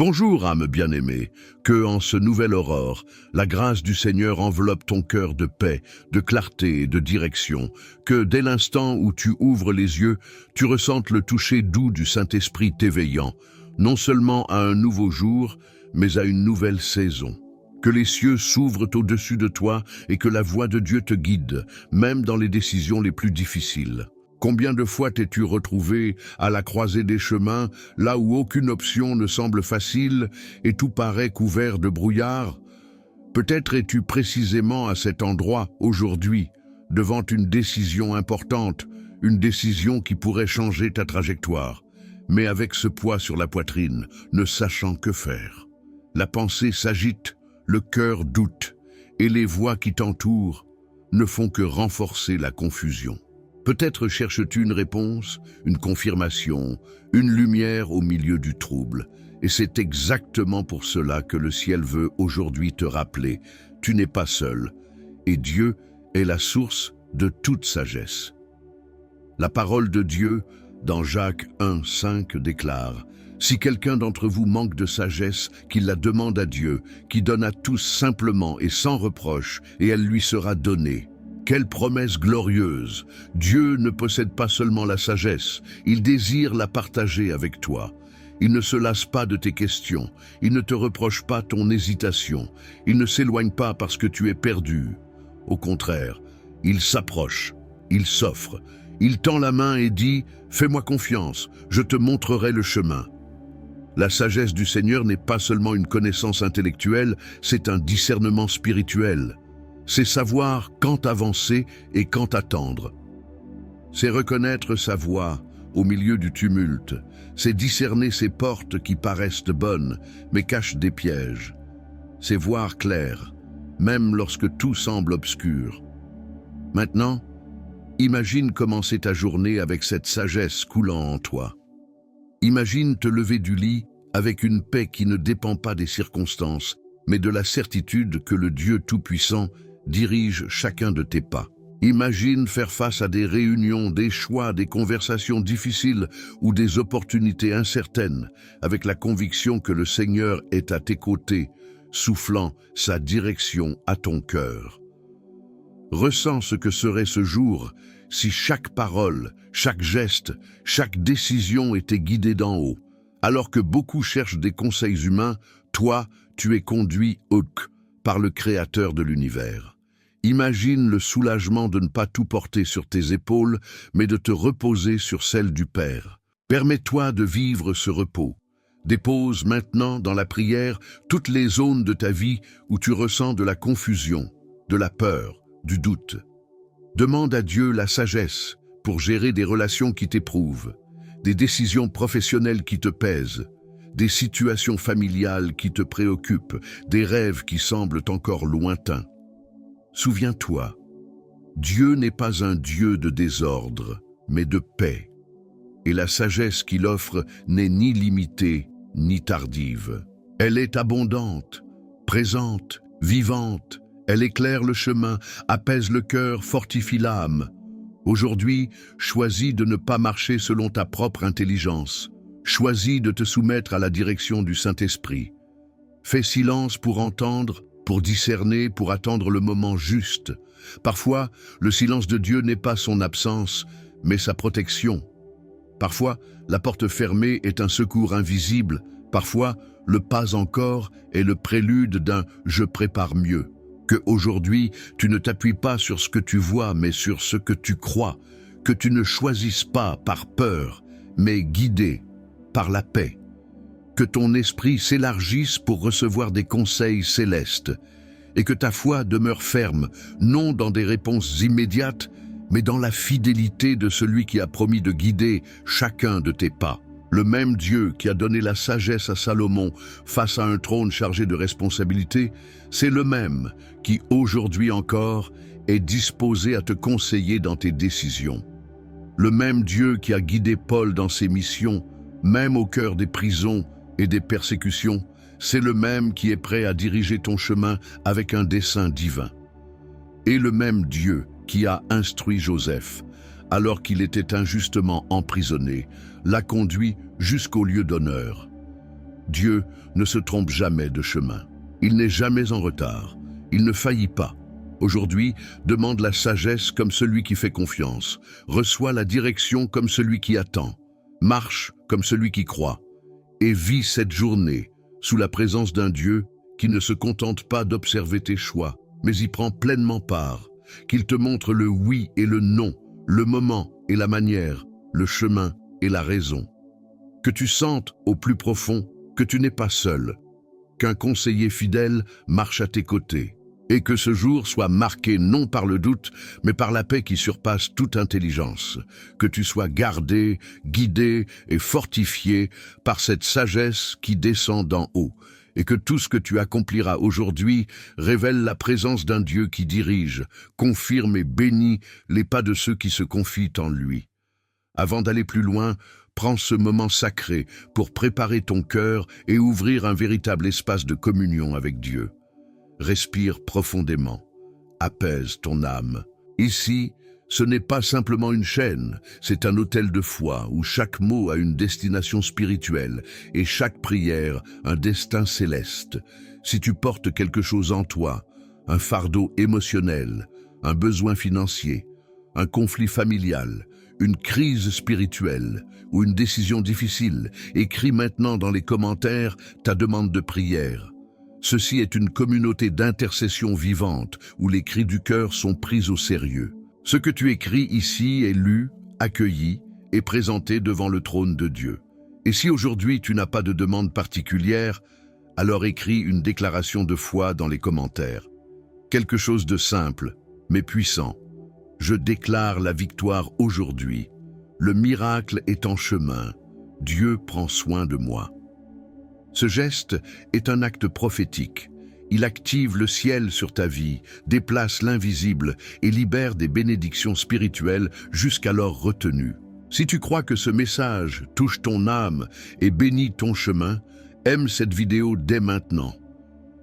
Bonjour, âme bien-aimée, que, en ce nouvel aurore, la grâce du Seigneur enveloppe ton cœur de paix, de clarté et de direction, que, dès l'instant où tu ouvres les yeux, tu ressentes le toucher doux du Saint-Esprit t'éveillant, non seulement à un nouveau jour, mais à une nouvelle saison. Que les cieux s'ouvrent au-dessus de toi et que la voix de Dieu te guide, même dans les décisions les plus difficiles. Combien de fois t'es-tu retrouvé à la croisée des chemins, là où aucune option ne semble facile et tout paraît couvert de brouillard? Peut-être es-tu précisément à cet endroit aujourd'hui, devant une décision importante, une décision qui pourrait changer ta trajectoire, mais avec ce poids sur la poitrine, ne sachant que faire. La pensée s'agite, le cœur doute, et les voix qui t'entourent ne font que renforcer la confusion. Peut-être cherches-tu une réponse, une confirmation, une lumière au milieu du trouble. Et c'est exactement pour cela que le ciel veut aujourd'hui te rappeler. Tu n'es pas seul, et Dieu est la source de toute sagesse. La parole de Dieu, dans Jacques 1:5, déclare « Si quelqu'un d'entre vous manque de sagesse, qu'il la demande à Dieu, qui donne à tous simplement et sans reproche, et elle lui sera donnée. » Quelle promesse glorieuse! Dieu ne possède pas seulement la sagesse, il désire la partager avec toi. Il ne se lasse pas de tes questions, il ne te reproche pas ton hésitation, il ne s'éloigne pas parce que tu es perdu. Au contraire, il s'approche, il s'offre, il tend la main et dit « Fais-moi confiance, je te montrerai le chemin ». La sagesse du Seigneur n'est pas seulement une connaissance intellectuelle, c'est un discernement spirituel. C'est savoir quand avancer et quand attendre. C'est reconnaître sa voix au milieu du tumulte. C'est discerner ces portes qui paraissent bonnes, mais cachent des pièges. C'est voir clair, même lorsque tout semble obscur. Maintenant, imagine commencer ta journée avec cette sagesse coulant en toi. Imagine te lever du lit avec une paix qui ne dépend pas des circonstances, mais de la certitude que le Dieu Tout-Puissant dirige chacun de tes pas. Imagine faire face à des réunions, des choix, des conversations difficiles ou des opportunités incertaines, avec la conviction que le Seigneur est à tes côtés, soufflant sa direction à ton cœur. Ressens ce que serait ce jour si chaque parole, chaque geste, chaque décision était guidée d'en haut. Alors que beaucoup cherchent des conseils humains, toi, tu es conduit par le Créateur de l'univers. Imagine le soulagement de ne pas tout porter sur tes épaules, mais de te reposer sur celles du Père. Permets-toi de vivre ce repos. Dépose maintenant dans la prière toutes les zones de ta vie où tu ressens de la confusion, de la peur, du doute. Demande à Dieu la sagesse pour gérer des relations qui t'éprouvent, des décisions professionnelles qui te pèsent, des situations familiales qui te préoccupent, des rêves qui semblent encore lointains. Souviens-toi, Dieu n'est pas un Dieu de désordre, mais de paix. Et la sagesse qu'il offre n'est ni limitée, ni tardive. Elle est abondante, présente, vivante. Elle éclaire le chemin, apaise le cœur, fortifie l'âme. Aujourd'hui, choisis de ne pas marcher selon ta propre intelligence. Choisis de te soumettre à la direction du Saint-Esprit. Fais silence pour entendre, pour discerner, pour attendre le moment juste. Parfois, le silence de Dieu n'est pas son absence, mais sa protection. Parfois, la porte fermée est un secours invisible. Parfois, le pas encore est le prélude d'un « je prépare mieux ». Que aujourd'hui, tu ne t'appuies pas sur ce que tu vois, mais sur ce que tu crois. Que tu ne choisisses pas par peur, mais guidé par la paix. Que ton esprit s'élargisse pour recevoir des conseils célestes et que ta foi demeure ferme, non dans des réponses immédiates, mais dans la fidélité de celui qui a promis de guider chacun de tes pas. Le même Dieu qui a donné la sagesse à Salomon face à un trône chargé de responsabilités, c'est le même qui, aujourd'hui encore, est disposé à te conseiller dans tes décisions. Le même Dieu qui a guidé Paul dans ses missions, même au cœur des prisons et des persécutions, c'est le même qui est prêt à diriger ton chemin avec un dessein divin. Et le même Dieu qui a instruit Joseph, alors qu'il était injustement emprisonné, l'a conduit jusqu'au lieu d'honneur. Dieu ne se trompe jamais de chemin. Il n'est jamais en retard. Il ne faillit pas. Aujourd'hui, demande la sagesse comme celui qui fait confiance. Reçois la direction comme celui qui attend. Marche comme celui qui croit. Et vis cette journée sous la présence d'un Dieu qui ne se contente pas d'observer tes choix, mais y prend pleinement part, qu'il te montre le oui et le non, le moment et la manière, le chemin et la raison. Que tu sentes au plus profond que tu n'es pas seul, qu'un conseiller fidèle marche à tes côtés, et que ce jour soit marqué non par le doute, mais par la paix qui surpasse toute intelligence, que tu sois gardé, guidé et fortifié par cette sagesse qui descend d'en haut, et que tout ce que tu accompliras aujourd'hui révèle la présence d'un Dieu qui dirige, confirme et bénit les pas de ceux qui se confient en lui. Avant d'aller plus loin, prends ce moment sacré pour préparer ton cœur et ouvrir un véritable espace de communion avec Dieu. Respire profondément, apaise ton âme. Ici, ce n'est pas simplement une chaîne, c'est un autel de foi où chaque mot a une destination spirituelle et chaque prière un destin céleste. Si tu portes quelque chose en toi, un fardeau émotionnel, un besoin financier, un conflit familial, une crise spirituelle ou une décision difficile, écris maintenant dans les commentaires ta demande de prière. Ceci est une communauté d'intercession vivante où les cris du cœur sont pris au sérieux. Ce que tu écris ici est lu, accueilli et présenté devant le trône de Dieu. Et si aujourd'hui tu n'as pas de demande particulière, alors écris une déclaration de foi dans les commentaires. Quelque chose de simple, mais puissant. Je déclare la victoire aujourd'hui. Le miracle est en chemin. Dieu prend soin de moi. Ce geste est un acte prophétique. Il active le ciel sur ta vie, déplace l'invisible et libère des bénédictions spirituelles jusqu'alors retenues. Si tu crois que ce message touche ton âme et bénit ton chemin, aime cette vidéo dès maintenant.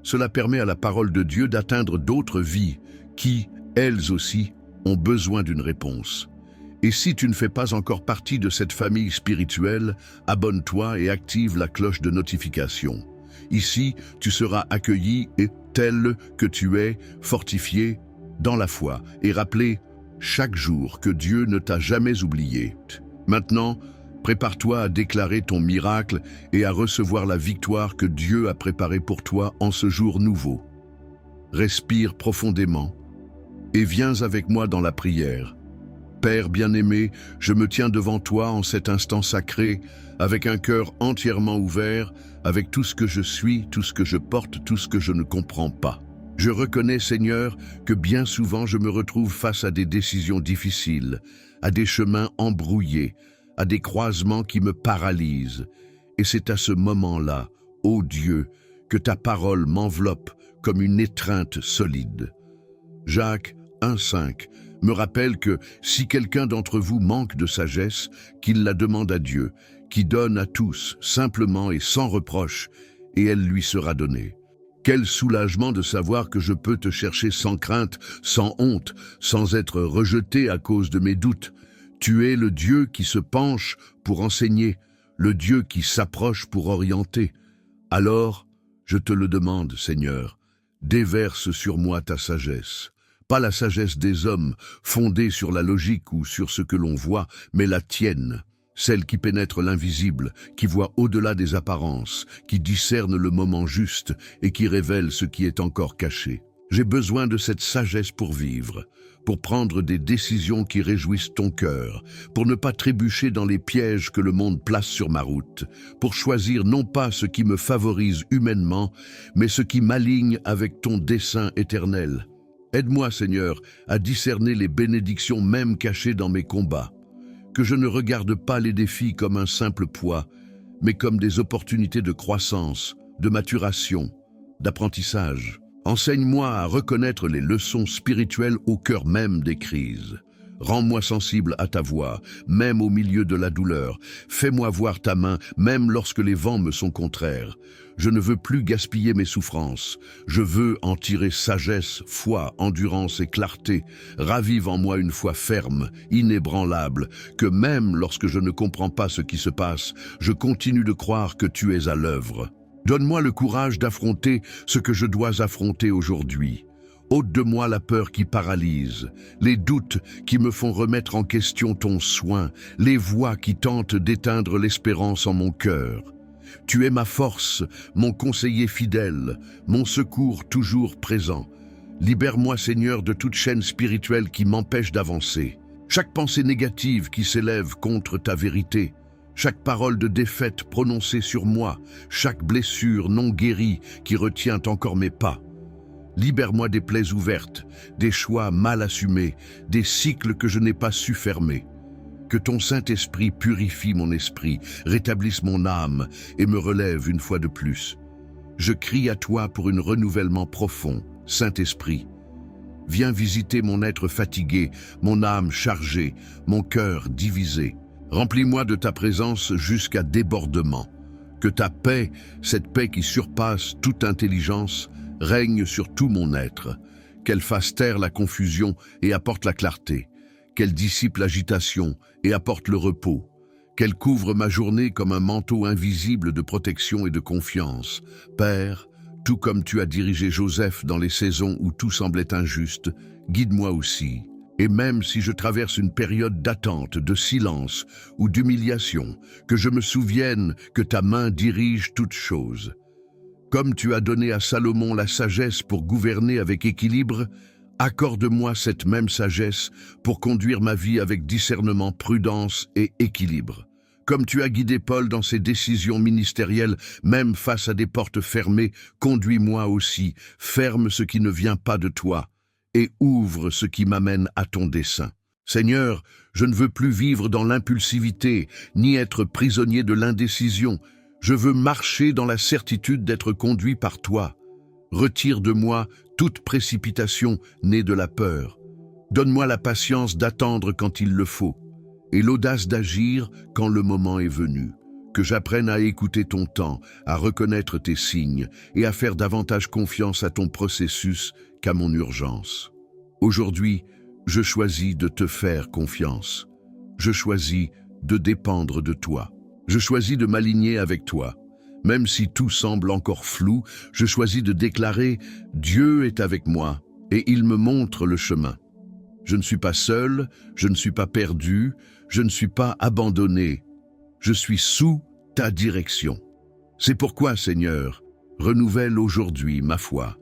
Cela permet à la parole de Dieu d'atteindre d'autres vies qui, elles aussi, ont besoin d'une réponse. Et si tu ne fais pas encore partie de cette famille spirituelle, abonne-toi et active la cloche de notification. Ici, tu seras accueilli et, tel que tu es, fortifié dans la foi et rappelé chaque jour que Dieu ne t'a jamais oublié. Maintenant, prépare-toi à déclarer ton miracle et à recevoir la victoire que Dieu a préparée pour toi en ce jour nouveau. Respire profondément et viens avec moi dans la prière. Père bien-aimé, je me tiens devant toi en cet instant sacré, avec un cœur entièrement ouvert, avec tout ce que je suis, tout ce que je porte, tout ce que je ne comprends pas. Je reconnais, Seigneur, que bien souvent je me retrouve face à des décisions difficiles, à des chemins embrouillés, à des croisements qui me paralysent. Et c'est à ce moment-là, ô Dieu, que ta parole m'enveloppe comme une étreinte solide. Jacques 1,5 me rappelle que si quelqu'un d'entre vous manque de sagesse, qu'il la demande à Dieu, qui donne à tous, simplement et sans reproche, et elle lui sera donnée. Quel soulagement de savoir que je peux te chercher sans crainte, sans honte, sans être rejeté à cause de mes doutes. Tu es le Dieu qui se penche pour enseigner, le Dieu qui s'approche pour orienter. Alors, je te le demande, Seigneur, déverse sur moi ta sagesse. Pas la sagesse des hommes, fondée sur la logique ou sur ce que l'on voit, mais la tienne, celle qui pénètre l'invisible, qui voit au-delà des apparences, qui discerne le moment juste et qui révèle ce qui est encore caché. J'ai besoin de cette sagesse pour vivre, pour prendre des décisions qui réjouissent ton cœur, pour ne pas trébucher dans les pièges que le monde place sur ma route, pour choisir non pas ce qui me favorise humainement, mais ce qui m'aligne avec ton dessein éternel. Aide-moi, Seigneur, à discerner les bénédictions même cachées dans mes combats, que je ne regarde pas les défis comme un simple poids, mais comme des opportunités de croissance, de maturation, d'apprentissage. Enseigne-moi à reconnaître les leçons spirituelles au cœur même des crises. Rends-moi sensible à ta voix, même au milieu de la douleur. Fais-moi voir ta main, même lorsque les vents me sont contraires. Je ne veux plus gaspiller mes souffrances. Je veux en tirer sagesse, foi, endurance et clarté. Ravive en moi une foi ferme, inébranlable, que même lorsque je ne comprends pas ce qui se passe, je continue de croire que tu es à l'œuvre. Donne-moi le courage d'affronter ce que je dois affronter aujourd'hui. Ôte de moi la peur qui paralyse, les doutes qui me font remettre en question ton soin, les voix qui tentent d'éteindre l'espérance en mon cœur. Tu es ma force, mon conseiller fidèle, mon secours toujours présent. Libère-moi, Seigneur, de toute chaîne spirituelle qui m'empêche d'avancer. Chaque pensée négative qui s'élève contre ta vérité, chaque parole de défaite prononcée sur moi, chaque blessure non guérie qui retient encore mes pas. Libère-moi des plaies ouvertes, des choix mal assumés, des cycles que je n'ai pas su fermer. Que ton Saint-Esprit purifie mon esprit, rétablisse mon âme et me relève une fois de plus. Je crie à toi pour un renouvellement profond, Saint-Esprit. Viens visiter mon être fatigué, mon âme chargée, mon cœur divisé. Remplis-moi de ta présence jusqu'à débordement. Que ta paix, cette paix qui surpasse toute intelligence, règne sur tout mon être, qu'elle fasse taire la confusion et apporte la clarté, qu'elle dissipe l'agitation et apporte le repos, qu'elle couvre ma journée comme un manteau invisible de protection et de confiance. Père, tout comme tu as dirigé Joseph dans les saisons où tout semblait injuste, guide-moi aussi. Et même si je traverse une période d'attente, de silence ou d'humiliation, que je me souvienne que ta main dirige toutes choses. Comme tu as donné à Salomon la sagesse pour gouverner avec équilibre, accorde-moi cette même sagesse pour conduire ma vie avec discernement, prudence et équilibre. Comme tu as guidé Paul dans ses décisions ministérielles, même face à des portes fermées, conduis-moi aussi, ferme ce qui ne vient pas de toi et ouvre ce qui m'amène à ton dessein. Seigneur, je ne veux plus vivre dans l'impulsivité, ni être prisonnier de l'indécision. Je veux marcher dans la certitude d'être conduit par toi. Retire de moi toute précipitation née de la peur. Donne-moi la patience d'attendre quand il le faut, et l'audace d'agir quand le moment est venu. Que j'apprenne à écouter ton temps, à reconnaître tes signes, et à faire davantage confiance à ton processus qu'à mon urgence. Aujourd'hui, je choisis de te faire confiance. Je choisis de dépendre de toi. Je choisis de m'aligner avec toi. Même si tout semble encore flou, je choisis de déclarer « Dieu est avec moi et il me montre le chemin ». Je ne suis pas seul, je ne suis pas perdu, je ne suis pas abandonné. Je suis sous ta direction. C'est pourquoi, Seigneur, renouvelle aujourd'hui ma foi.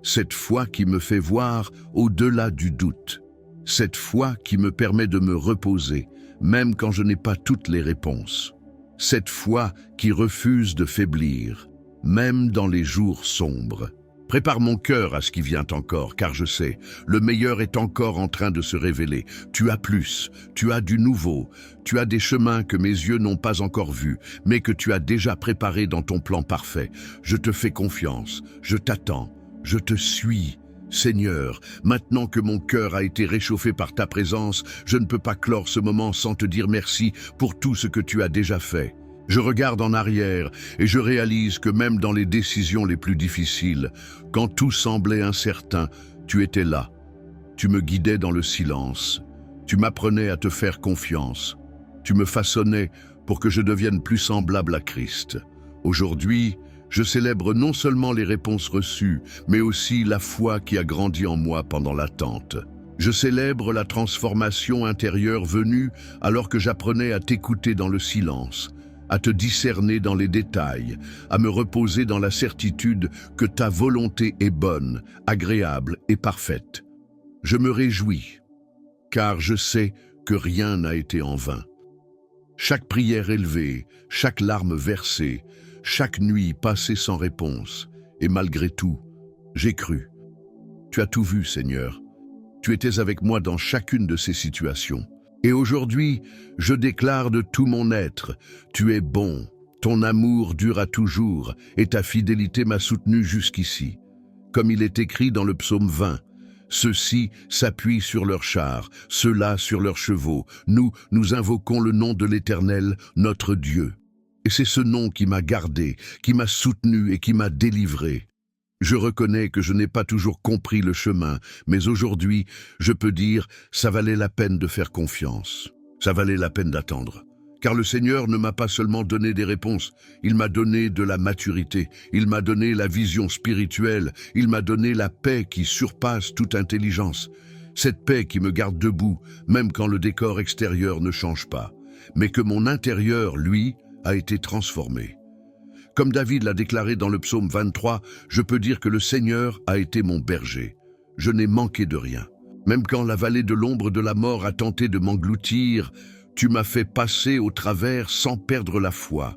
Cette foi qui me fait voir au-delà du doute. Cette foi qui me permet de me reposer, même quand je n'ai pas toutes les réponses. Cette foi qui refuse de faiblir, même dans les jours sombres. Prépare mon cœur à ce qui vient encore, car je sais, le meilleur est encore en train de se révéler. Tu as plus, tu as du nouveau, tu as des chemins que mes yeux n'ont pas encore vus, mais que tu as déjà préparés dans ton plan parfait. Je te fais confiance, je t'attends, je te suis. Seigneur, maintenant que mon cœur a été réchauffé par ta présence, je ne peux pas clore ce moment sans te dire merci pour tout ce que tu as déjà fait. Je regarde en arrière et je réalise que même dans les décisions les plus difficiles, quand tout semblait incertain, tu étais là. Tu me guidais dans le silence. Tu m'apprenais à te faire confiance. Tu me façonnais pour que je devienne plus semblable à Christ. Aujourd'hui, je célèbre non seulement les réponses reçues, mais aussi la foi qui a grandi en moi pendant l'attente. Je célèbre la transformation intérieure venue alors que j'apprenais à t'écouter dans le silence, à te discerner dans les détails, à me reposer dans la certitude que ta volonté est bonne, agréable et parfaite. Je me réjouis, car je sais que rien n'a été en vain. Chaque prière élevée, chaque larme versée, chaque nuit passée sans réponse, et malgré tout, j'ai cru. Tu as tout vu, Seigneur. Tu étais avec moi dans chacune de ces situations. Et aujourd'hui, je déclare de tout mon être, tu es bon, ton amour dure à toujours, et ta fidélité m'a soutenu jusqu'ici. Comme il est écrit dans le psaume 20, Ceux-ci s'appuient sur leurs chars, ceux-là sur leurs chevaux. Nous invoquons le nom de l'Éternel, notre Dieu. Et c'est ce nom qui m'a gardé, qui m'a soutenu et qui m'a délivré. Je reconnais que je n'ai pas toujours compris le chemin, mais aujourd'hui, je peux dire, ça valait la peine de faire confiance. Ça valait la peine d'attendre. Car le Seigneur ne m'a pas seulement donné des réponses, il m'a donné de la maturité, il m'a donné la vision spirituelle, il m'a donné la paix qui surpasse toute intelligence. Cette paix qui me garde debout, même quand le décor extérieur ne change pas, mais que mon intérieur, lui, a été transformé. Comme David l'a déclaré dans le psaume 23, je peux dire que le Seigneur a été mon berger. Je n'ai manqué de rien. Même quand la vallée de l'ombre de la mort a tenté de m'engloutir, tu m'as fait passer au travers sans perdre la foi.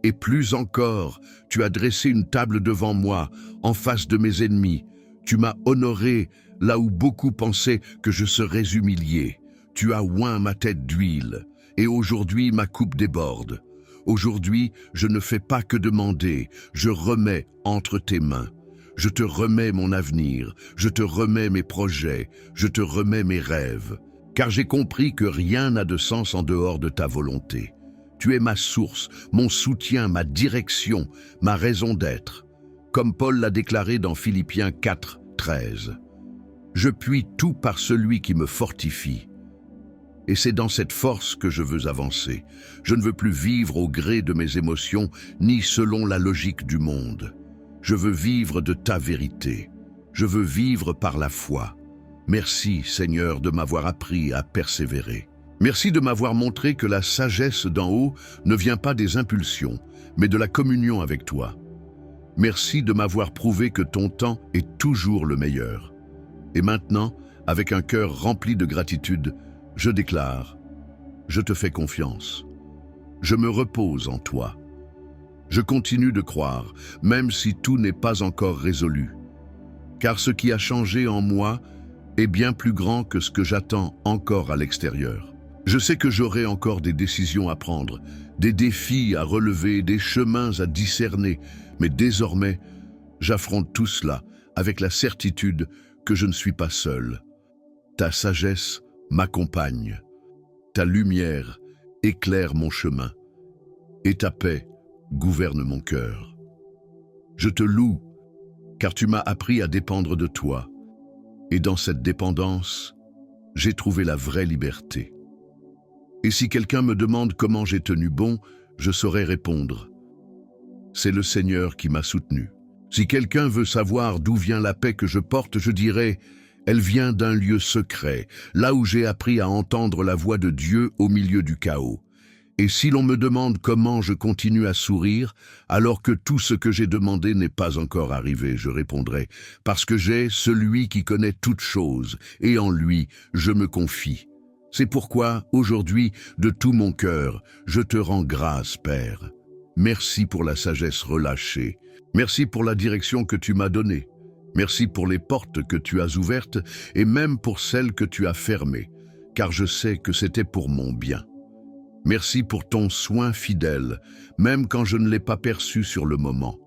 Et plus encore, tu as dressé une table devant moi, en face de mes ennemis. Tu m'as honoré là où beaucoup pensaient que je serais humilié. Tu as oint ma tête d'huile, et aujourd'hui ma coupe déborde. Aujourd'hui, je ne fais pas que demander, je remets entre tes mains. Je te remets mon avenir, je te remets mes projets, je te remets mes rêves. Car j'ai compris que rien n'a de sens en dehors de ta volonté. Tu es ma source, mon soutien, ma direction, ma raison d'être. Comme Paul l'a déclaré dans Philippiens 4, 13. Je puis tout par celui qui me fortifie. Et c'est dans cette force que je veux avancer. Je ne veux plus vivre au gré de mes émotions, ni selon la logique du monde. Je veux vivre de ta vérité. Je veux vivre par la foi. Merci, Seigneur, de m'avoir appris à persévérer. Merci de m'avoir montré que la sagesse d'en haut ne vient pas des impulsions, mais de la communion avec toi. Merci de m'avoir prouvé que ton temps est toujours le meilleur. Et maintenant, avec un cœur rempli de gratitude, je déclare, je te fais confiance. Je me repose en toi. Je continue de croire, même si tout n'est pas encore résolu. Car ce qui a changé en moi est bien plus grand que ce que j'attends encore à l'extérieur. Je sais que j'aurai encore des décisions à prendre, des défis à relever, des chemins à discerner, mais désormais, j'affronte tout cela avec la certitude que je ne suis pas seul. Ta sagesse m'accompagne, ta lumière éclaire mon chemin, et ta paix gouverne mon cœur. Je te loue, car tu m'as appris à dépendre de toi, et dans cette dépendance, j'ai trouvé la vraie liberté. Et si quelqu'un me demande comment j'ai tenu bon, je saurai répondre. C'est le Seigneur qui m'a soutenu. Si quelqu'un veut savoir d'où vient la paix que je porte, je dirai, elle vient d'un lieu secret, là où j'ai appris à entendre la voix de Dieu au milieu du chaos. Et si l'on me demande comment je continue à sourire, alors que tout ce que j'ai demandé n'est pas encore arrivé, je répondrai, parce que j'ai celui qui connaît toutes choses, et en lui, je me confie. C'est pourquoi, aujourd'hui, de tout mon cœur, je te rends grâce, Père. Merci pour la sagesse relâchée. Merci pour la direction que tu m'as donnée. Merci pour les portes que tu as ouvertes et même pour celles que tu as fermées, car je sais que c'était pour mon bien. Merci pour ton soin fidèle, même quand je ne l'ai pas perçu sur le moment.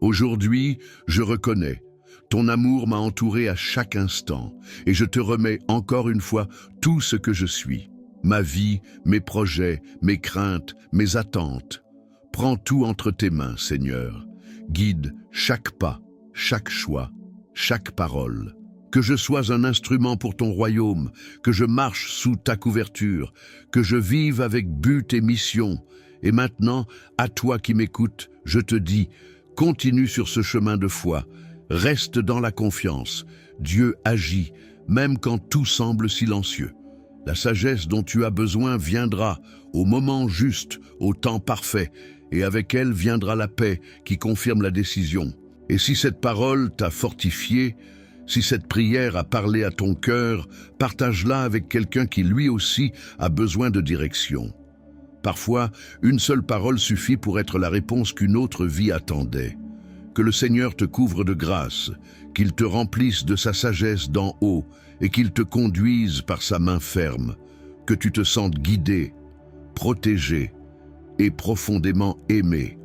Aujourd'hui, je reconnais, ton amour m'a entouré à chaque instant, et je te remets encore une fois tout ce que je suis. Ma vie, mes projets, mes craintes, mes attentes. Prends tout entre tes mains, Seigneur. Guide chaque pas, chaque choix, chaque parole. Que je sois un instrument pour ton royaume, que je marche sous ta couverture, que je vive avec but et mission. Et maintenant, à toi qui m'écoutes, je te dis, continue sur ce chemin de foi, reste dans la confiance. Dieu agit, même quand tout semble silencieux. La sagesse dont tu as besoin viendra, au moment juste, au temps parfait, et avec elle viendra la paix qui confirme la décision. Et si cette parole t'a fortifié, si cette prière a parlé à ton cœur, partage-la avec quelqu'un qui lui aussi a besoin de direction. Parfois, une seule parole suffit pour être la réponse qu'une autre vie attendait. Que le Seigneur te couvre de grâce, qu'il te remplisse de sa sagesse d'en haut et qu'il te conduise par sa main ferme, que tu te sentes guidé, protégé et profondément aimé.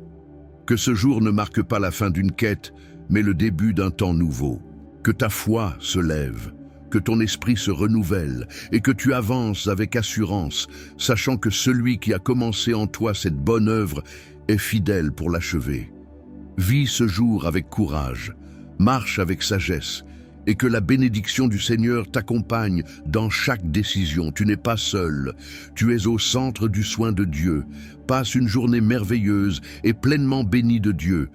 Que ce jour ne marque pas la fin d'une quête, mais le début d'un temps nouveau. Que ta foi se lève, que ton esprit se renouvelle et que tu avances avec assurance, sachant que celui qui a commencé en toi cette bonne œuvre est fidèle pour l'achever. Vis ce jour avec courage, marche avec sagesse, et que la bénédiction du Seigneur t'accompagne dans chaque décision. Tu n'es pas seul, tu es au centre du soin de Dieu. Passe une journée merveilleuse et pleinement bénie de Dieu.